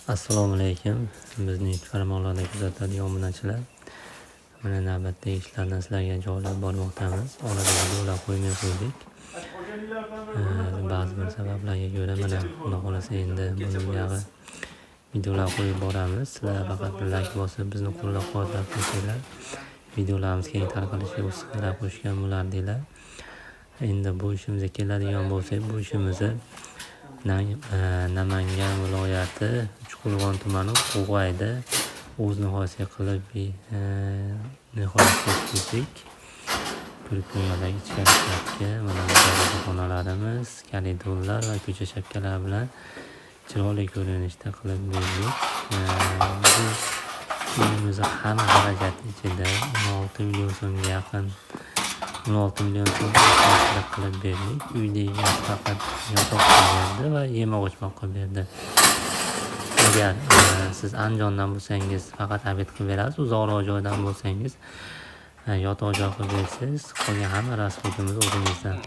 Assalomu alaykum. Bizning farmonlarda kuzatadigan obunachilar. Mana navbatdagi ishlarni sizlarga joylab bormoqdamiz. Orada videolar qo'ymay qo'ydik. Ba'zi bir sabablarga ko'ra mana xudo xolasa endi buni videolar qo'yib boramiz. Sizlar faqat like bosib bizni qo'llab-quvvatlab qo'ysanglar, videolarimiz keng tarqalishiga hissa qo'shgan bo'lardinglar. Endi bu ishimizga keladigan bo'lsak, bu ishimizni Namangan viloyati Uchqo'rg'on tumani Qo'g'ayda o'z nihoyasiga qilib nihoyasiga yetdik. Ko'rib turganlaringizdek ichkari tarafga mana bu xonalarimiz, koridorlar va ko'cha chapkalari bilan chiroyli ko'rinishda qilib berdik. Bu uyimizni hamma xarajati ichida 16 million so'mga yaqin 16 million so'm qilib berdik. Uyda egasi faqat yotoqqa berdi va yem-og'och berdi. Agar siz Andijondan bo'lsangiz faqat obed qilib berasiz, uzoqroq joydan bo'lsangiz yotoq joy qilib bersangiz, qolgan hamma rasxodimiz o'zimizdan.